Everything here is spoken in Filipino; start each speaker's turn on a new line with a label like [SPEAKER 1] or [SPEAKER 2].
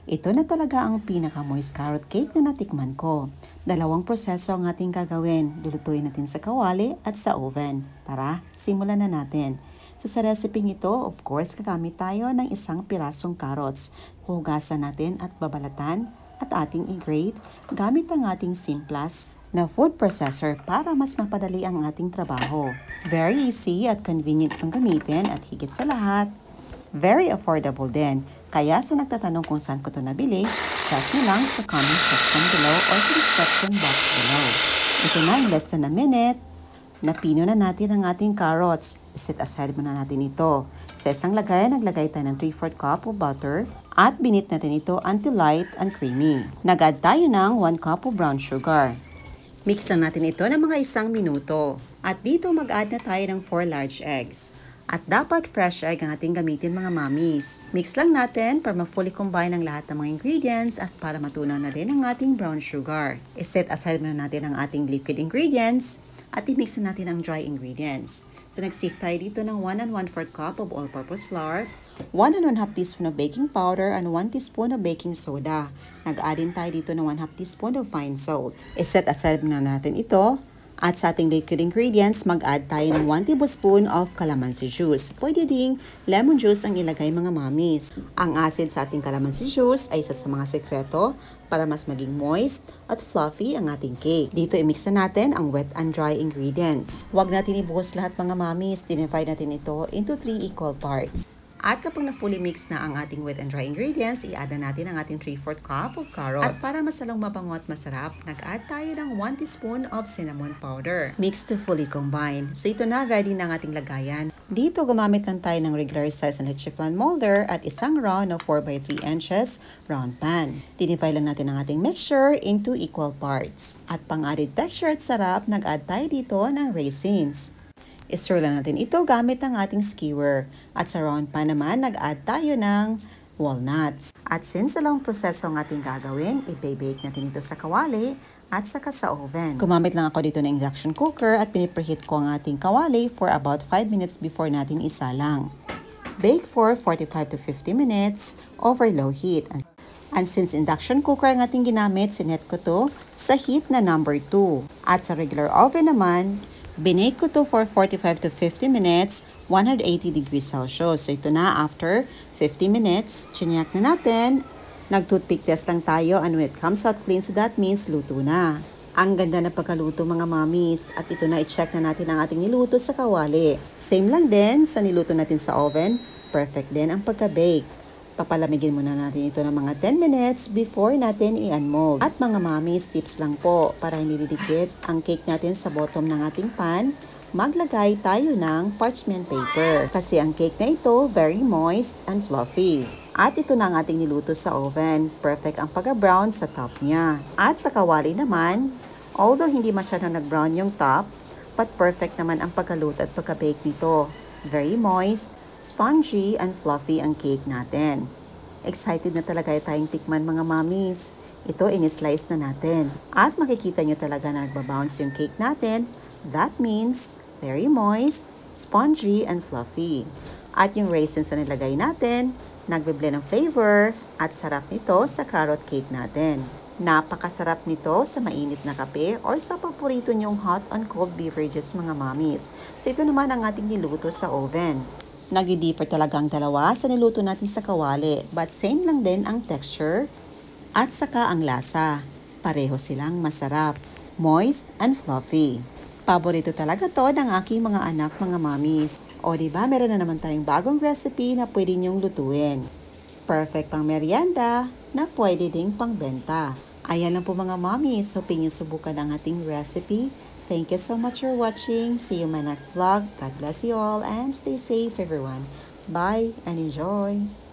[SPEAKER 1] Ito na talaga ang pinaka-moist carrot cake na natikman ko. Dalawang proseso ang ating gagawin. Lulutuin natin sa kawali at sa oven. Tara, simulan na natin. So sa reseping ito, of course, gagamit tayo ng isang pirasong carrots. Hugasan natin at babalatan at ating i-grate gamit ang ating Simplas na food processor para mas mapadali ang ating trabaho. Very easy at convenient pang gamitin at higit sa lahat, very affordable din. Kaya sa nagtatanong kung saan ko ito nabili, check nyo lang sa comment section below or sa description box below. Ito na in less than a minute. Napino na natin ang ating carrots. Set aside muna natin ito. Sa isang lagay, naglagay tayo ng 3/4 cup of butter at binit natin ito until light and creamy. Nag-add tayo ng 1 cup of brown sugar. Mix lang natin ito ng mga 1 minuto. At dito mag-add na tayo ng 4 large eggs. At dapat fresh egg ang ating gamitin mga mommies. Mix lang natin para ma-fully combine ang lahat ng mga ingredients at para matunaw na din ang ating brown sugar. I-set aside muna natin ang ating liquid ingredients at i-mix na natin ang dry ingredients. So nag-sift tayo dito ng 1 1/4 cup of all-purpose flour, 1 1/2 teaspoon of baking powder, and 1 teaspoon of baking soda. Nag-add din tayo dito ng 1/2 teaspoon of fine salt. I-set aside muna natin ito. At sa ating liquid ingredients, mag-add tayo ng 1 tablespoon of calamansi juice. Pwede ding lemon juice ang ilagay mga mommies. Ang acid sa ating calamansi juice ay isa sa mga sekreto para mas maging moist at fluffy ang ating cake. Dito i-mix na natin ang wet and dry ingredients. Huwag natin ibuhos lahat mga mommies. Divide natin ito into 3 equal parts. At kapag na-fully mixed na ang ating wet and dry ingredients, i-add na natin ang ating 3/4 cup of carrots. At para masalong mabango at masarap, nag-add tayo ng 1 teaspoon of cinnamon powder. Mix to fully combine. So ito na, ready na ang ating lagayan. Dito gumamit lang tayo ng regular size na leche flan molder at isang round of 4x3 inches round pan. Dinivide lang natin ang ating mixture into equal parts. At pang-added texture at sarap, nag-add tayo dito ng raisins. I-stir lang natin ito gamit ang ating skewer. At sa round pan naman, nag-add tayo ng walnuts. At since dalawang proseso ang ating gagawin, i-bake natin ito sa kawali at saka sa oven. Gumamit lang ako dito ng induction cooker at pinipreheat ko ang ating kawali for about 5 minutes before natin isalang. Bake for 45 to 50 minutes over low heat. And since induction cooker ang ating ginamit, sinet ko to sa heat na number 2. At sa regular oven naman, binake ko to for 45 to 50 minutes, 180 degrees Celsius. So ito na, after 50 minutes, chinek na natin. Nag-toothpick test lang tayo and when it comes out clean, so that means luto na. Ang ganda na pagkaluto mga mommies. At ito na, i-check na natin ang ating niluto sa kawali. Same lang din sa niluto natin sa oven. Perfect din ang pagka-bake. Papalamigin muna natin ito ng mga 10 minutes before natin i-unmold. At mga mommies, tips lang po para hindi didikit ang cake natin sa bottom ng ating pan, maglagay tayo ng parchment paper. Kasi ang cake na ito, very moist and fluffy. At ito na ang ating niluto sa oven. Perfect ang pagka-brown sa top niya. At sa kawali naman, although hindi masyadong nag-brown yung top, but perfect naman ang pagkaluto at pagka-bake nito. Very moist, spongy and fluffy ang cake natin. Excited na talaga tayong tikman mga mommies. Ito, in-slice na natin. At makikita nyo talaga na nagbabounce yung cake natin. That means very moist, spongy and fluffy. At yung raisins na nilagay natin, nagbe-blend ng flavor at sarap nito sa carrot cake natin. Napakasarap nito sa mainit na kape or sa paborito nyong hot and cold beverages mga mommies. So ito naman ang ating niluto sa oven. Nag-differ talaga ang dalawa sa niluto natin sa kawali, but same lang din ang texture at saka ang lasa. Pareho silang masarap, moist and fluffy. Paborito talaga to ng aking mga anak mga mommies. O diba, meron na naman tayong bagong recipe na pwede nyong lutuin. Perfect pang merienda na pwede ding pangbenta. Ayan lang po mga mommies, hoping nyo subukan ang ating recipe. Thank you so much for watching. See you in my next vlog. God bless you all and stay safe everyone. Bye and enjoy.